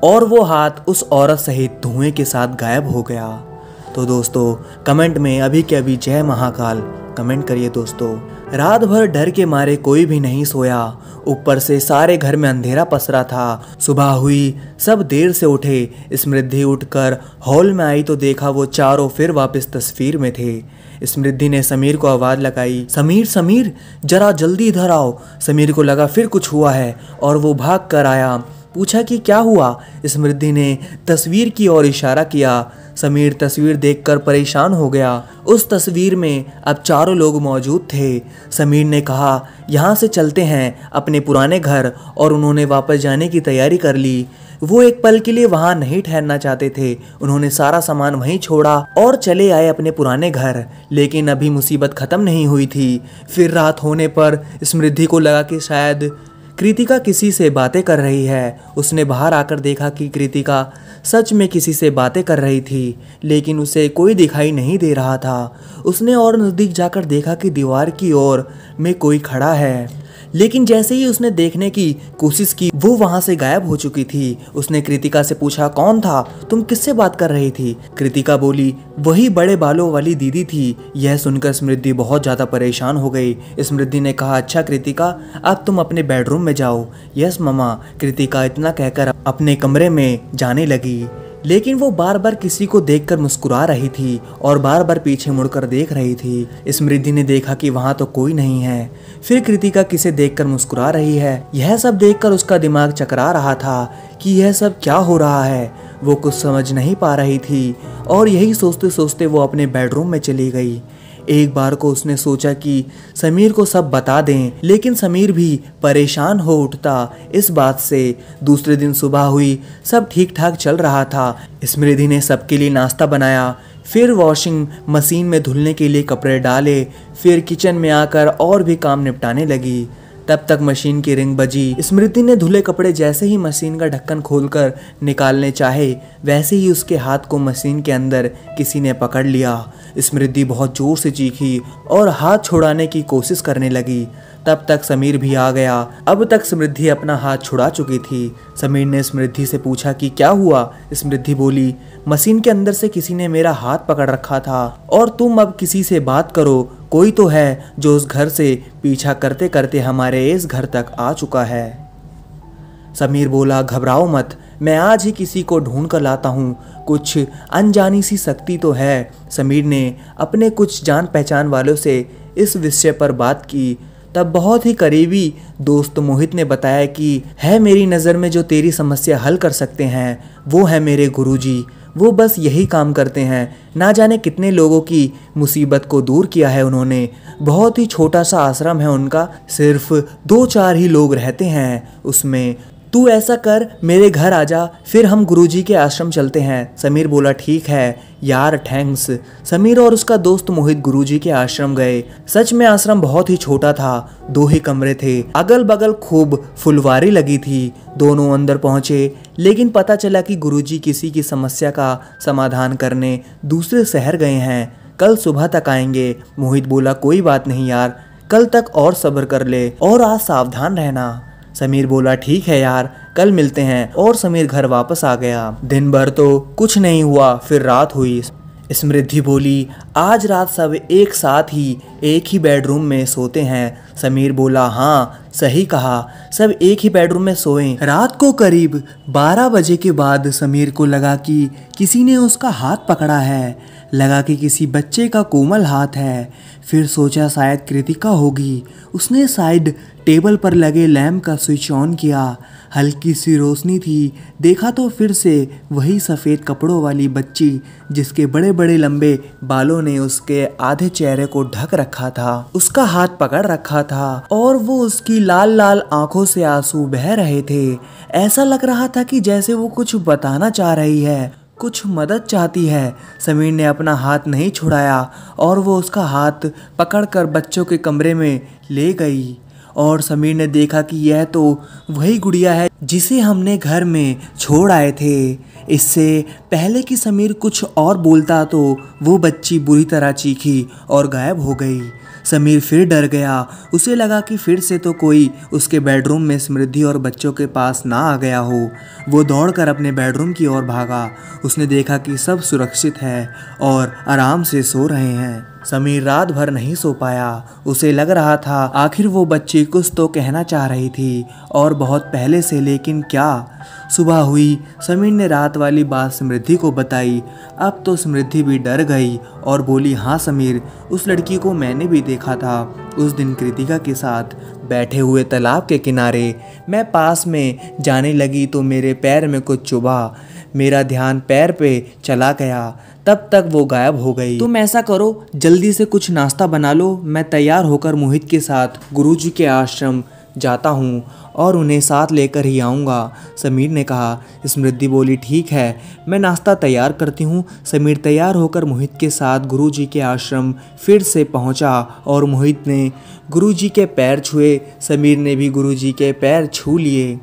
और वो हाथ उस औरत सहित धुएं के साथ गायब हो गया। तो दोस्तों कमेंट में अभी के अभी जय महाकाल कमेंट करिए दोस्तों। रात भर डर के मारे कोई भी नहीं सोया, ऊपर से सारे घर में अंधेरा पसरा था। सुबह हुई, सब देर से उठे। समृद्धि उठकर हॉल में आई तो देखा वो चारों फिर वापस तस्वीर में थे। समृद्धि ने समीर को आवाज़ लगाई, समीर समीर जरा जल्दी इधर आओ। समीर को लगा फिर कुछ हुआ है और वो भाग कर आया। पूछा कि क्या हुआ। समृद्धि ने तस्वीर की ओर इशारा किया। समीर तस्वीर देखकर परेशान हो गया। उस तस्वीर में अब चारों लोग मौजूद थे। समीर ने कहा यहाँ से चलते हैं अपने पुराने घर, और उन्होंने वापस जाने की तैयारी कर ली। वो एक पल के लिए वहाँ नहीं ठहरना चाहते थे। उन्होंने सारा सामान वहीं छोड़ा और चले आए अपने पुराने घर। लेकिन अभी मुसीबत ख़त्म नहीं हुई थी। फिर रात होने पर समृद्धि को लगा कि शायद कृतिका किसी से बातें कर रही है। उसने बाहर आकर देखा कि कृतिका सच में किसी से बातें कर रही थी, लेकिन उसे कोई दिखाई नहीं दे रहा था। उसने और नज़दीक जाकर देखा कि दीवार की ओर में कोई खड़ा है, लेकिन जैसे ही उसने देखने की कोशिश की वो वहां से गायब हो चुकी थी। उसने कृतिका से पूछा, कौन था, तुम किससे बात कर रही थी। कृतिका बोली, वही बड़े बालों वाली दीदी थी। यह सुनकर समृद्धि बहुत ज़्यादा परेशान हो गई। समृद्धि ने कहा, अच्छा कृतिका, अब तुम अपने बेडरूम में जाओ। Yes mama. कृतिका इतना कहकर अपने कमरे में जाने लगी, लेकिन वो बार बार किसी को देखकर मुस्कुरा रही थी और बार बार पीछे मुड़कर देख रही थी। समृद्धि ने देखा कि वहाँ तो कोई नहीं है। फिर कृतिका किसे देखकर मुस्कुरा रही है। यह सब देखकर उसका दिमाग चकरा रहा था कि यह सब क्या हो रहा है। वो कुछ समझ नहीं पा रही थी और यही सोचते सोचते वो अपने बेडरूम में चली गई। एक बार को उसने सोचा कि समीर को सब बता दें, लेकिन समीर भी परेशान हो उठता इस बात से। दूसरे दिन सुबह हुई, सब ठीक ठाक चल रहा था। समृद्धि ने सबके लिए नाश्ता बनाया, फिर वॉशिंग मशीन में धुलने के लिए कपड़े डाले, फिर किचन में आकर और भी काम निपटाने लगी। तब तक मशीन की रिंग बजी। स्मृति ने धुले कपड़े जैसे ही मशीन का ढक्कन खोलकर निकालने चाहे, वैसे ही उसके हाथ को मशीन के अंदर किसी ने पकड़ लिया। स्मृति बहुत जोर से चीखी और हाथ छुड़ाने की कोशिश करने लगी। तब तक समीर भी आ गया। अब तक समृद्धि अपना हाथ छुड़ा चुकी थी। समीर ने समृद्धि से पूछा कि क्या हुआ। समृद्धि बोली, मशीन के अंदर से किसी ने मेरा हाथ पकड़ रखा था और तुम अब किसी से बात करो, कोई तो है जो उस घर से पीछा करते करते हमारे इस घर तक आ चुका है। समीर बोला, घबराओ मत, मैं आज ही किसी को ढूंढ कर लाता हूँ। कुछ अनजानी सी शक्ति तो है। समीर ने अपने कुछ जान पहचान वालों से इस विषय पर बात की। तब बहुत ही करीबी दोस्त मोहित ने बताया कि है मेरी नज़र में जो तेरी समस्या हल कर सकते हैं वो है मेरे गुरुजी। वो बस यही काम करते हैं। ना जाने कितने लोगों की मुसीबत को दूर किया है उन्होंने। बहुत ही छोटा सा आश्रम है उनका, सिर्फ 2-4 ही लोग रहते हैं उसमें। तू ऐसा कर, मेरे घर आजा, फिर हम गुरुजी के आश्रम चलते हैं। समीर बोला, ठीक है यार, थैंक्स। समीर और उसका दोस्त मोहित गुरुजी के आश्रम गए। सच में आश्रम बहुत ही छोटा था, 2 ही कमरे थे। अगल बगल खूब फुलवारी लगी थी। दोनों अंदर पहुंचे, लेकिन पता चला कि गुरुजी किसी की समस्या का समाधान करने दूसरे शहर गए हैं, कल सुबह तक आएंगे। मोहित बोला, कोई बात नहीं यार, कल तक और सब्र कर ले और आज सावधान रहना। समीर बोला, ठीक है यार, कल मिलते हैं। और समीर घर वापस आ गया। दिन भर तो कुछ नहीं हुआ, फिर रात हुई। समृद्धि बोली, आज रात सब एक साथ ही एक ही बेडरूम में सोते हैं। समीर बोला, हाँ सही कहा, सब एक ही बेडरूम में सोएं। रात को करीब 12 बजे के बाद समीर को लगा कि किसी ने उसका हाथ पकड़ा है। लगा कि किसी बच्चे का कोमल हाथ है। फिर सोचा शायद कृतिका होगी। उसने साइड टेबल पर लगे लैंप का स्विच ऑन किया। हल्की सी रोशनी थी। देखा तो फिर से वही सफ़ेद कपड़ों वाली बच्ची जिसके बड़े बड़े लंबे बालों ने उसके आधे चेहरे को ढक रखा था। उसका हाथ पकड़ रखा था और वो उसकी लाल लाल आंखों से आंसू बह रहे थे। ऐसा लग रहा था कि जैसे वो कुछ बताना चाह रही है, कुछ मदद चाहती है। समीर ने अपना हाथ नहीं छुड़ाया और वो उसका हाथ पकड़कर बच्चों के कमरे में ले गई। और समीर ने देखा कि यह तो वही गुड़िया है जिसे हमने घर में छोड़ आए थे। इससे पहले कि समीर कुछ और बोलता तो वो बच्ची बुरी तरह चीखी और गायब हो गई। समीर फिर डर गया। उसे लगा कि फिर से तो कोई उसके बेडरूम में समृद्धि और बच्चों के पास ना आ गया हो। वो दौड़कर अपने बेडरूम की ओर भागा। उसने देखा कि सब सुरक्षित है और आराम से सो रहे हैं। समीर रात भर नहीं सो पाया। उसे लग रहा था आखिर वो बच्ची कुछ तो कहना चाह रही थी और बहुत पहले से, लेकिन क्या। सुबह हुई। समीर ने रात वाली बात समृद्धि को बताई। अब तो समृद्धि भी डर गई और बोली, हाँ समीर, उस लड़की को मैंने भी देखा था उस दिन कृतिका के साथ बैठे हुए तालाब के किनारे। मैं पास में जाने लगी तो मेरे पैर में कुछ चुभा। मेरा ध्यान पैर पे चला गया, तब तक वो गायब हो गई। तुम ऐसा करो, जल्दी से कुछ नाश्ता बना लो। मैं तैयार होकर मोहित के साथ गुरुजी के आश्रम जाता हूँ और उन्हें साथ लेकर ही आऊँगा, समीर ने कहा। समृद्धि बोली, ठीक है, मैं नाश्ता तैयार करती हूँ। समीर तैयार होकर मोहित के साथ गुरुजी के आश्रम फिर से पहुँचा और मोहित ने गुरुजी के पैर छुए। समीर ने भी गुरुजी के पैर छू लिए।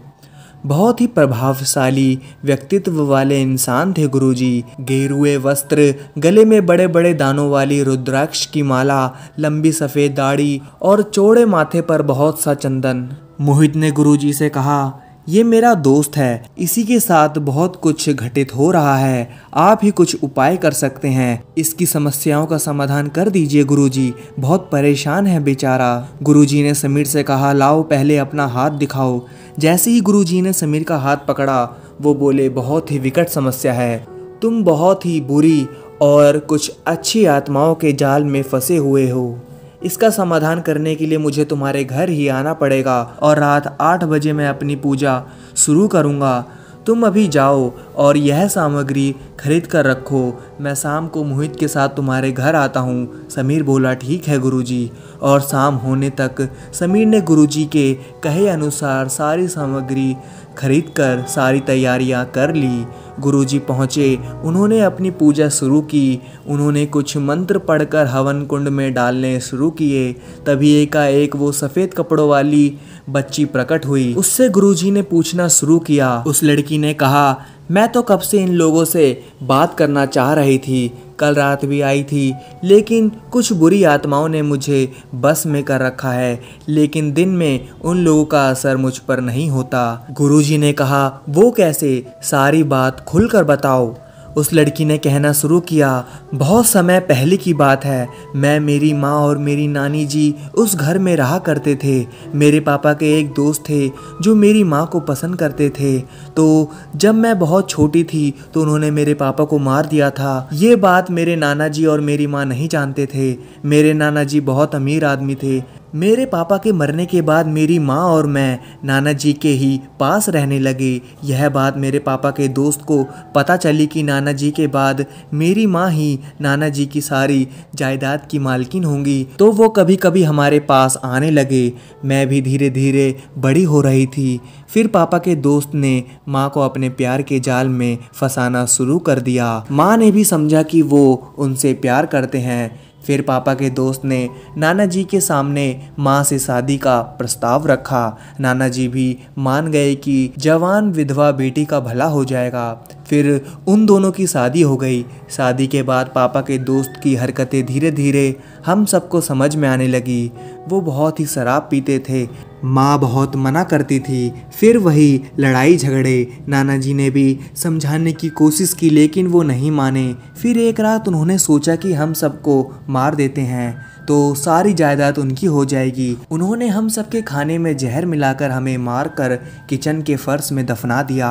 बहुत ही प्रभावशाली व्यक्तित्व वाले इंसान थे गुरुजी। गेरुए वस्त्र, गले में बड़े बड़े दानों वाली रुद्राक्ष की माला, लंबी सफ़ेद दाढ़ी और चौड़े माथे पर बहुत सा चंदन। मोहित ने गुरुजी से कहा, ये मेरा दोस्त है, इसी के साथ बहुत कुछ घटित हो रहा है। आप ही कुछ उपाय कर सकते हैं। इसकी समस्याओं का समाधान कर दीजिए गुरुजी, बहुत परेशान है बेचारा। गुरुजी ने समीर से कहा, लाओ पहले अपना हाथ दिखाओ। जैसे ही गुरुजी ने समीर का हाथ पकड़ा, वो बोले, बहुत ही विकट समस्या है। तुम बहुत ही बुरी और कुछ अच्छी आत्माओं के जाल में फंसे हुए हो। इसका समाधान करने के लिए मुझे तुम्हारे घर ही आना पड़ेगा और रात 8 बजे मैं अपनी पूजा शुरू करूँगा। तुम अभी जाओ और यह सामग्री खरीद कर रखो। मैं शाम को मोहित के साथ तुम्हारे घर आता हूँ। समीर बोला, ठीक है गुरुजी। और शाम होने तक समीर ने गुरुजी के कहे अनुसार सारी सामग्री खरीदकर सारी तैयारियां कर ली। गुरुजी पहुँचे। उन्होंने अपनी पूजा शुरू की। उन्होंने कुछ मंत्र पढ़कर हवन कुंड में डालने शुरू किए। तभी एकाएक वो सफ़ेद कपड़ों वाली बच्ची प्रकट हुई। उससे गुरुजी ने पूछना शुरू किया। उस लड़की ने कहा, मैं तो कब से इन लोगों से बात करना चाह रही थी। कल रात भी आई थी, लेकिन कुछ बुरी आत्माओं ने मुझे बस में कर रखा है। लेकिन दिन में उन लोगों का असर मुझ पर नहीं होता। गुरुजी ने कहा, वो कैसे? सारी बात खुलकर बताओ। उस लड़की ने कहना शुरू किया, बहुत समय पहले की बात है। मैं, मेरी माँ और मेरी नानी जी उस घर में रहा करते थे। मेरे पापा के एक दोस्त थे जो मेरी माँ को पसंद करते थे। तो जब मैं बहुत छोटी थी तो उन्होंने मेरे पापा को मार दिया था। ये बात मेरे नाना जी और मेरी माँ नहीं जानते थे। मेरे नाना जी बहुत अमीर आदमी थे। मेरे पापा के मरने के बाद मेरी माँ और मैं नाना जी के ही पास रहने लगे। यह बात मेरे पापा के दोस्त को पता चली कि नाना जी के बाद मेरी माँ ही नाना जी की सारी जायदाद की मालकिन होंगी, तो वो कभी कभी हमारे पास आने लगे। मैं भी धीरे धीरे बड़ी हो रही थी। फिर पापा के दोस्त ने माँ को अपने प्यार के जाल में फंसाना शुरू कर दिया। माँ ने भी समझा कि वो उनसे प्यार करते हैं। फिर पापा के दोस्त ने नाना जी के सामने माँ से शादी का प्रस्ताव रखा। नाना जी भी मान गए कि जवान विधवा बेटी का भला हो जाएगा। फिर उन दोनों की शादी हो गई। शादी के बाद पापा के दोस्त की हरकतें धीरे धीरे हम सबको समझ में आने लगी। वो बहुत ही शराब पीते थे। माँ बहुत मना करती थी। फिर वही लड़ाई झगड़े। नाना जी ने भी समझाने की कोशिश की, लेकिन वो नहीं माने। फिर एक रात उन्होंने सोचा कि हम सबको मार देते हैं तो सारी जायदाद उनकी हो जाएगी। उन्होंने हम सबके खाने में जहर मिलाकर हमें मार कर किचन के फर्श में दफना दिया।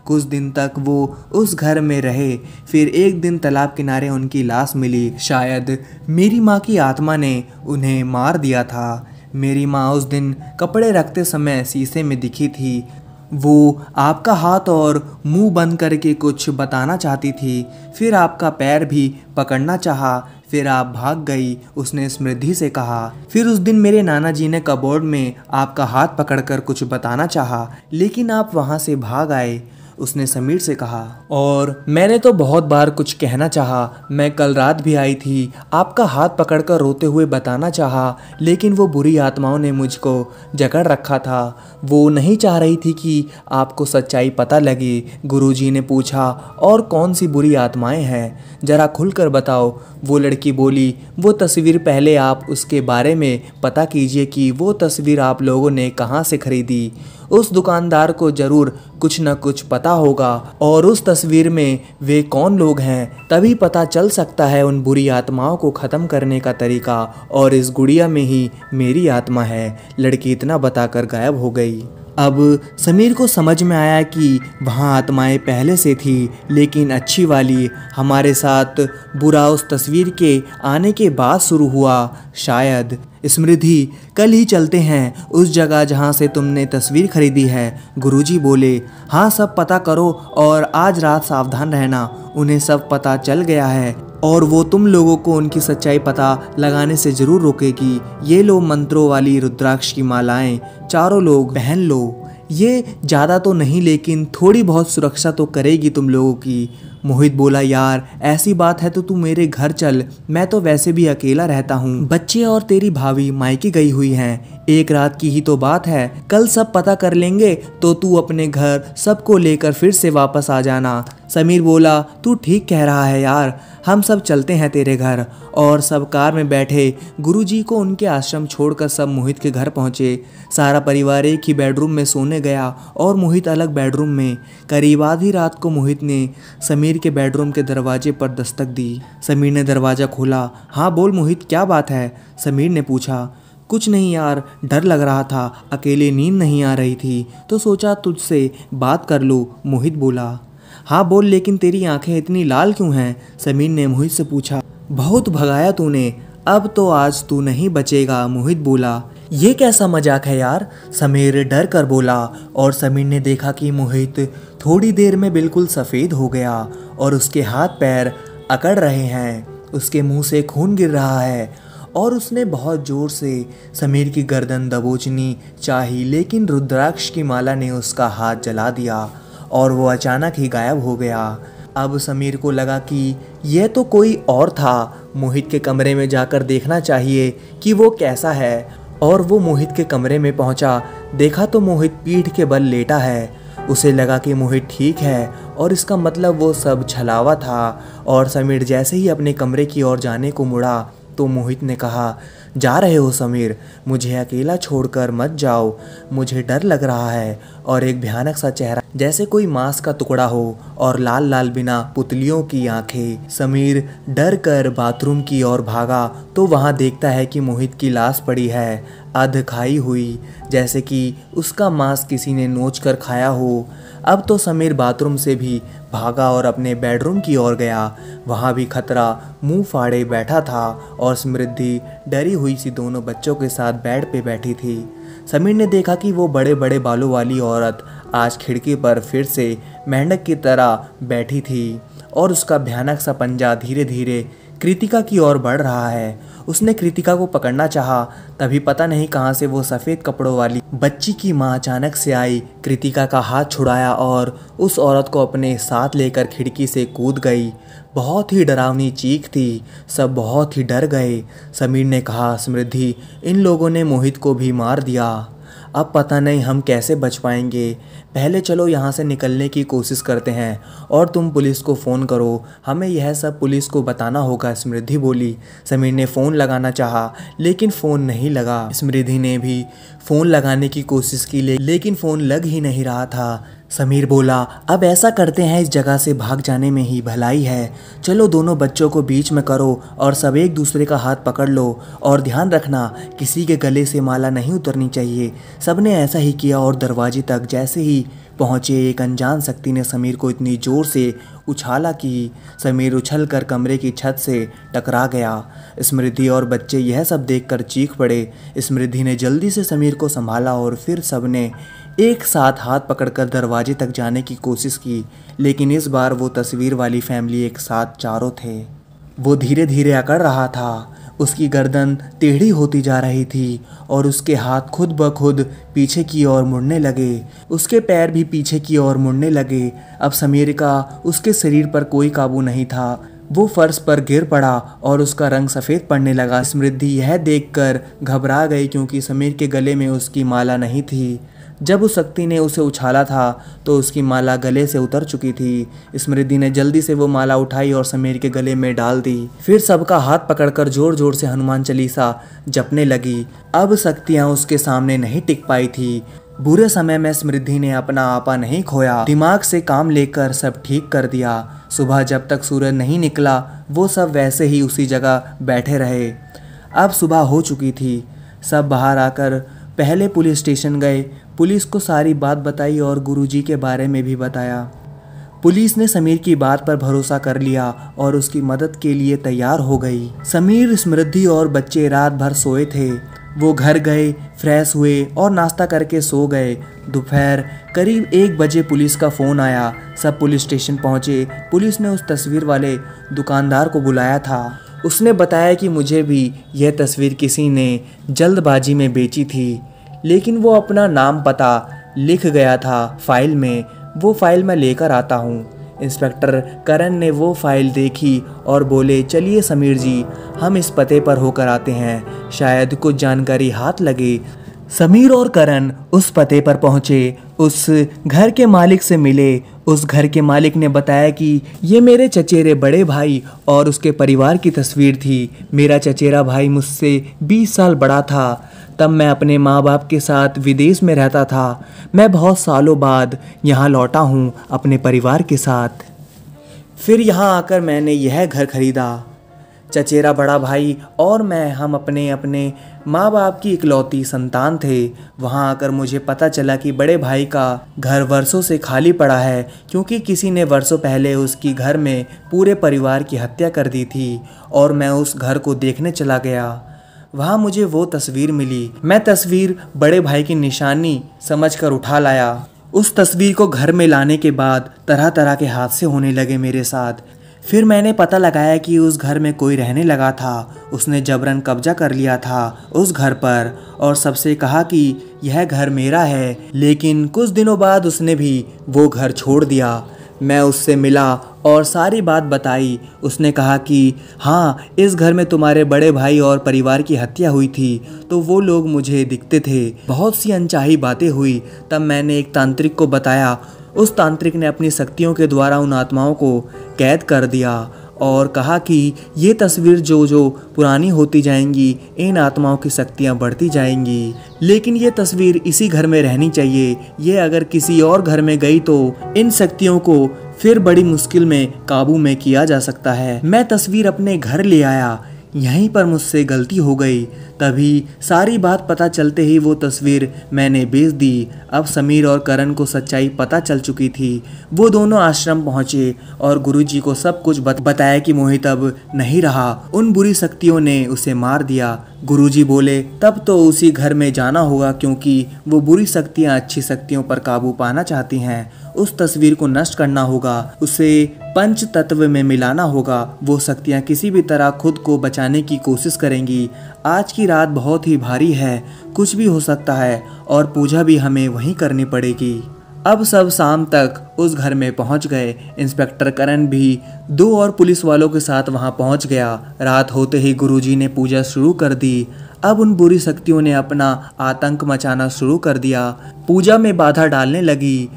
कुछ दिन तक वो उस घर में रहे। फिर एक दिन तालाब किनारे उनकी लाश मिली। शायद मेरी माँ की आत्मा ने उन्हें मार दिया था। मेरी माँ उस दिन कपड़े रखते समय शीशे में दिखी थी। वो आपका हाथ और मुंह बंद करके कुछ बताना चाहती थी। फिर आपका पैर भी पकड़ना चाहा, फिर आप भाग गई, उसने समृद्धि से कहा। फिर उस दिन मेरे नाना जी ने कबोर्ड में आपका हाथ पकड़कर कुछ बताना चाहा, लेकिन आप वहाँ से भाग आए, उसने समीर से कहा। और मैंने तो बहुत बार कुछ कहना चाहा। मैं कल रात भी आई थी, आपका हाथ पकड़कर रोते हुए बताना चाहा, लेकिन वो बुरी आत्माओं ने मुझको जकड़ रखा था। वो नहीं चाह रही थी कि आपको सच्चाई पता लगे। गुरुजी ने पूछा, और कौन सी बुरी आत्माएं हैं, जरा खुलकर बताओ। वो लड़की बोली, वो तस्वीर पहले आप उसके बारे में पता कीजिए कि वो तस्वीर आप लोगों ने कहाँ से खरीदी। उस दुकानदार को जरूर कुछ न कुछ पता होगा, और उस तस्वीर में वे कौन लोग हैं, तभी पता चल सकता है उन बुरी आत्माओं को ख़त्म करने का तरीका। और इस गुड़िया में ही मेरी आत्मा है। लड़की इतना बताकर गायब हो गई। अब समीर को समझ में आया कि वहाँ आत्माएं पहले से थी, लेकिन अच्छी वाली हमारे साथ बुरा उस तस्वीर के आने के बाद शुरू हुआ। शायद समृद्धि, कल ही चलते हैं उस जगह जहाँ से तुमने तस्वीर खरीदी है। गुरुजी बोले, हाँ सब पता करो और आज रात सावधान रहना। उन्हें सब पता चल गया है और वो तुम लोगों को उनकी सच्चाई पता लगाने से ज़रूर रोकेगी। ये लो मंत्रों वाली रुद्राक्ष की मालाएं, चारों लोग पहन लो। ये ज़्यादा तो नहीं, लेकिन थोड़ी बहुत सुरक्षा तो करेगी तुम लोगों की। मोहित बोला, यार ऐसी बात है तो तू मेरे घर चल, मैं तो वैसे भी अकेला रहता हूँ। बच्चे और तेरी भाभी मायके गई हुई हैं, एक रात की ही तो बात है, कल सब पता कर लेंगे तो तू अपने घर सबको लेकर फिर से वापस आ जाना। समीर बोला, तू ठीक कह रहा है यार, हम सब चलते हैं तेरे घर। और सब कार में बैठे गुरुजी को उनके आश्रम छोड़कर सब मोहित के घर पहुंचे। सारा परिवार एक ही बेडरूम में सोने गया और मोहित अलग बेडरूम में। करीब आधी रात को मोहित ने समीर के बेडरूम के दरवाजे पर दस्तक दी। समीर ने दरवाज़ा खोला। हाँ बोल मोहित, क्या बात है, समीर ने पूछा। कुछ नहीं यार, डर लग रहा था, अकेले नींद नहीं आ रही थी तो सोचा तुझसे बात कर लूँ, मोहित बोला। हाँ बोल, लेकिन तेरी आंखें इतनी लाल क्यों हैं, समीर ने मोहित से पूछा। बहुत भगाया तूने, अब तो आज तू नहीं बचेगा, मोहित बोला। ये कैसा मजाक है यार, समीर डर कर बोला। और समीर ने देखा कि मोहित थोड़ी देर में बिल्कुल सफ़ेद हो गया और उसके हाथ पैर अकड़ रहे हैं, उसके मुंह से खून गिर रहा है और उसने बहुत ज़ोर से समीर की गर्दन दबोचनी चाही, लेकिन रुद्राक्ष की माला ने उसका हाथ जला दिया और वो अचानक ही गायब हो गया। अब समीर को लगा कि यह तो कोई और था, मोहित के कमरे में जाकर देखना चाहिए कि वो कैसा है। और वो मोहित के कमरे में पहुंचा, देखा तो मोहित पीठ के बल लेटा है। उसे लगा कि मोहित ठीक है और इसका मतलब वो सब छलावा था। और समीर जैसे ही अपने कमरे की ओर जाने को मुड़ा तो मोहित ने कहा, जा रहे हो समीर, मुझे अकेला छोड़कर मत जाओ, मुझे डर लग रहा है। और एक भयानक सा चेहरा जैसे कोई मांस का टुकड़ा हो और लाल लाल बिना पुतलियों की आंखें। समीर डर कर बाथरूम की ओर भागा तो वहां देखता है कि मोहित की लाश पड़ी है, अध खाई हुई, जैसे कि उसका मांस किसी ने नोच कर खाया हो। अब तो समीर बाथरूम से भी भागा और अपने बेडरूम की ओर गया। वहाँ भी खतरा मुंह फाड़े बैठा था और समृद्धि डरी हुई सी दोनों बच्चों के साथ बेड पे बैठी थी। समीर ने देखा कि वो बड़े बड़े बालों वाली औरत आज खिड़की पर फिर से मेंढक की तरह बैठी थी और उसका भयानक सा पंजा धीरे धीरे कृतिका की ओर बढ़ रहा है। उसने कृतिका को पकड़ना चाहा, तभी पता नहीं कहां से वो सफ़ेद कपड़ों वाली बच्ची की मां अचानक से आई, कृतिका का हाथ छुड़ाया और उस औरत को अपने साथ लेकर खिड़की से कूद गई। बहुत ही डरावनी चीख थी, सब बहुत ही डर गए। समीर ने कहा, समृद्धि, इन लोगों ने मोहित को भी मार दिया, अब पता नहीं हम कैसे बच पाएंगे। पहले चलो यहाँ से निकलने की कोशिश करते हैं और तुम पुलिस को फ़ोन करो, हमें यह सब पुलिस को बताना होगा, समृद्धि बोली। समीर ने फ़ोन लगाना चाहा लेकिन फ़ोन नहीं लगा। समृद्धि ने भी फ़ोन लगाने की कोशिश की लेकिन फ़ोन लग ही नहीं रहा था। समीर बोला, अब ऐसा करते हैं, इस जगह से भाग जाने में ही भलाई है। चलो दोनों बच्चों को बीच में करो और सब एक दूसरे का हाथ पकड़ लो और ध्यान रखना किसी के गले से माला नहीं उतरनी चाहिए। सबने ऐसा ही किया और दरवाजे तक जैसे ही पहुंचे एक अनजान शक्ति ने समीर को इतनी ज़ोर से उछाला कि समीर उछलकर कमरे की छत से टकरा गया। समृद्धि और बच्चे यह सब देखकर चीख पड़े। समृद्धि ने जल्दी से समीर को संभाला और फिर सबने एक साथ हाथ पकड़कर दरवाजे तक जाने की कोशिश की, लेकिन इस बार वो तस्वीर वाली फैमिली एक साथ चारों थे। वो धीरे धीरे अकड़ रहा था। उसकी गर्दन टेढ़ी होती जा रही थी और उसके हाथ खुद ब खुद पीछे की ओर मुड़ने लगे। उसके पैर भी पीछे की ओर मुड़ने लगे। अब समीर का उसके शरीर पर कोई काबू नहीं था। वो फर्श पर गिर पड़ा और उसका रंग सफ़ेद पड़ने लगा। समृद्धि यह देखकर घबरा गई क्योंकि समीर के गले में उसकी माला नहीं थी। जब उस शक्ति ने उसे उछाला था तो उसकी माला गले से उतर चुकी थी। समृद्धि ने जल्दी से वो माला उठाई और समीर के गले में डाल दी। फिर सबका हाथ पकड़कर जोर जोर से हनुमान चालीसा जपने लगी। अब शक्तियाँ उसके सामने नहीं टिक पाई थी। बुरे समय में समृद्धि ने अपना आपा नहीं खोया। दिमाग से काम लेकर सब ठीक कर दिया। सुबह जब तक सूरज नहीं निकला वो सब वैसे ही उसी जगह बैठे रहे। अब सुबह हो चुकी थी। सब बाहर आकर पहले पुलिस स्टेशन गए। पुलिस को सारी बात बताई और गुरुजी के बारे में भी बताया। पुलिस ने समीर की बात पर भरोसा कर लिया और उसकी मदद के लिए तैयार हो गई। समीर, समृद्धि और बच्चे रात भर सोए थे। वो घर गए, फ्रेश हुए और नाश्ता करके सो गए। दोपहर करीब 1 बजे पुलिस का फ़ोन आया। सब पुलिस स्टेशन पहुंचे। पुलिस ने उस तस्वीर वाले दुकानदार को बुलाया था। उसने बताया कि मुझे भी यह तस्वीर किसी ने जल्दबाजी में बेची थी, लेकिन वो अपना नाम पता लिख गया था फाइल में। वो फाइल मैं लेकर आता हूँ। इंस्पेक्टर करण ने वो फाइल देखी और बोले, चलिए समीर जी, हम इस पते पर होकर आते हैं, शायद कुछ जानकारी हाथ लगे। समीर और करण उस पते पर पहुँचे। उस घर के मालिक से मिले। उस घर के मालिक ने बताया कि ये मेरे चचेरे बड़े भाई और उसके परिवार की तस्वीर थी। मेरा चचेरा भाई मुझसे 20 साल बड़ा था। तब मैं अपने माँ बाप के साथ विदेश में रहता था। मैं बहुत सालों बाद यहाँ लौटा हूँ अपने परिवार के साथ। फिर यहाँ आकर मैंने यह घर खरीदा। चचेरा बड़ा भाई और मैं, हम अपने अपने माँ बाप की इकलौती संतान थे। वहाँ आकर मुझे पता चला कि बड़े भाई का घर वर्षों से खाली पड़ा है क्योंकि किसी ने वर्षों पहले उसकी घर में पूरे परिवार की हत्या कर दी थी। और मैं उस घर को देखने चला गया। वहाँ मुझे वो तस्वीर मिली। मैं तस्वीर बड़े भाई की निशानी समझकर उठा लाया। उस तस्वीर को घर में लाने के बाद तरह तरह के हादसे होने लगे मेरे साथ। फिर मैंने पता लगाया कि उस घर में कोई रहने लगा था। उसने जबरन कब्जा कर लिया था उस घर पर और सबसे कहा कि यह घर मेरा है, लेकिन कुछ दिनों बाद उसने भी वो घर छोड़ दिया। मैं उससे मिला और सारी बात बताई। उसने कहा कि हाँ, इस घर में तुम्हारे बड़े भाई और परिवार की हत्या हुई थी, तो वो लोग मुझे दिखते थे। बहुत सी अनचाही बातें हुई। तब मैंने एक तांत्रिक को बताया। उस तांत्रिक ने अपनी शक्तियों के द्वारा उन आत्माओं को कैद कर दिया और कहा कि ये तस्वीर जो जो पुरानी होती जाएंगी, इन आत्माओं की शक्तियाँ बढ़ती जाएंगी, लेकिन ये तस्वीर इसी घर में रहनी चाहिए। ये अगर किसी और घर में गई तो इन शक्तियों को फिर बड़ी मुश्किल में काबू में किया जा सकता है। मैं तस्वीर अपने घर ले आया। यहीं पर मुझसे गलती हो गई। तभी सारी बात पता चलते ही वो तस्वीर मैंने बेच दी। अब समीर और करण को सच्चाई पता चल चुकी थी। वो दोनों आश्रम पहुँचे और गुरुजी को सब कुछ बताया कि मोहित अब नहीं रहा। उन बुरी शक्तियों ने उसे मार दिया। गुरुजी बोले, तब तो उसी घर में जाना होगा क्योंकि वो बुरी शक्तियाँ अच्छी शक्तियों पर काबू पाना चाहती हैं। उस तस्वीर को नष्ट करना होगा, उसे पंच तत्व में मिलाना होगा। वो शक्तियाँ किसी भी तरह खुद को बचाने की कोशिश करेंगी। आज की रात बहुत ही भारी है, कुछ भी हो सकता है और पूजा भी हमें वहीं करनी पड़ेगी। अब सब शाम तक उस घर में पहुंच गए। इंस्पेक्टर करण भी 2 और पुलिस वालों के साथ वहां पहुंच गया। रात होते ही गुरुजी ने पूजा शुरू कर दी। अब उन बुरी शक्तियों ने अपना आतंक मचाना शुरू कर दिया। पूजा में बाधा डालने लगी,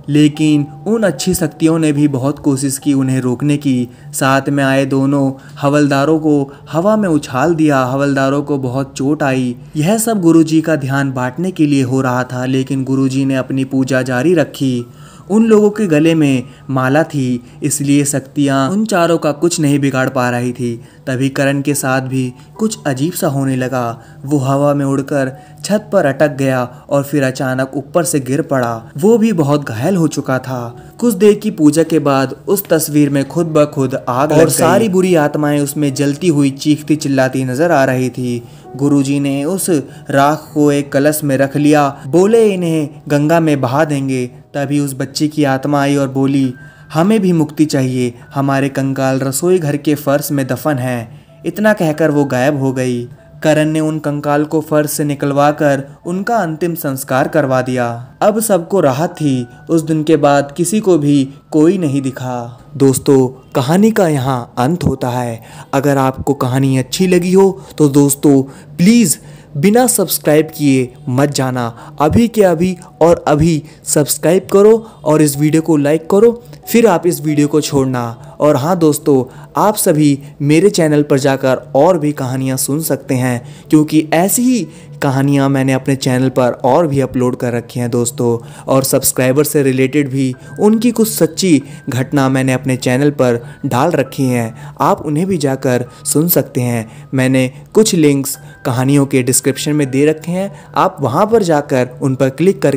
लेकिन उन अच्छी शक्तियों ने भी बहुत कोशिश की उन्हें रोकने की। साथ में आए दोनों हवलदारों को हवा में उछाल दिया। हवलदारों को बहुत चोट आई। यह सब गुरुजी का ध्यान बांटने के लिए हो रहा था, लेकिन गुरुजी ने अपनी पूजा जारी रखी। उन लोगों के गले में माला थी, इसलिए शक्तियाँ उन चारों का कुछ नहीं बिगाड़ पा रही थी। तभी करण के साथ भी कुछ अजीब सा होने लगा। वो हवा में उड़कर छत पर अटक गया और फिर अचानक ऊपर से गिर पड़ा। वो भी बहुत घायल हो चुका था। कुछ देर की पूजा के बाद उस तस्वीर में खुद ब खुद आग लग गई और सारी बुरी आत्माएं उसमें जलती हुई चीखती चिल्लाती नजर आ रही थी। गुरुजी ने उस राख को एक कलश में रख लिया। बोले इन्हें गंगा में बहा देंगे। तभी उस बच्चे की आत्मा आई और बोली, हमें भी मुक्ति चाहिए, हमारे कंकाल रसोई घर के फर्श में दफन हैं। इतना कहकर वो गायब हो गई। करण ने उन कंकाल को फर्श से निकलवाकर उनका अंतिम संस्कार करवा दिया। अब सबको राहत थी। उस दिन के बाद किसी को भी कोई नहीं दिखा। दोस्तों, कहानी का यहाँ अंत होता है। अगर आपको कहानी अच्छी लगी हो तो दोस्तों प्लीज़ बिना सब्सक्राइब किए मत जाना। अभी के अभी और अभी सब्सक्राइब करो और इस वीडियो को लाइक करो, फिर आप इस वीडियो को छोड़ना। और हाँ दोस्तों, आप सभी मेरे चैनल पर जाकर और भी कहानियाँ सुन सकते हैं, क्योंकि ऐसी ही कहानियाँ मैंने अपने चैनल पर और भी अपलोड कर रखी हैं दोस्तों। और सब्सक्राइबर से रिलेटेड भी उनकी कुछ सच्ची घटना मैंने अपने चैनल पर डाल रखी हैं, आप उन्हें भी जाकर सुन सकते हैं। मैंने कुछ लिंक्स कहानियों के डिस्क्रिप्शन में दे रखे हैं, आप वहां पर जाकर उन पर क्लिक कर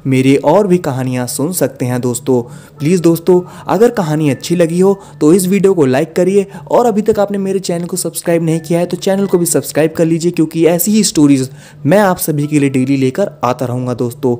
मेरी और भी कहानियां सुन सकते हैं दोस्तों। प्लीज़ दोस्तों, अगर कहानी अच्छी लगी हो तो इस वीडियो को लाइक करिए, और अभी तक आपने मेरे चैनल को सब्सक्राइब नहीं किया है तो चैनल को भी सब्सक्राइब कर लीजिए, क्योंकि ऐसी ही स्टोरीज मैं आप सभी के लिए डेली लेकर आता रहूँगा दोस्तों।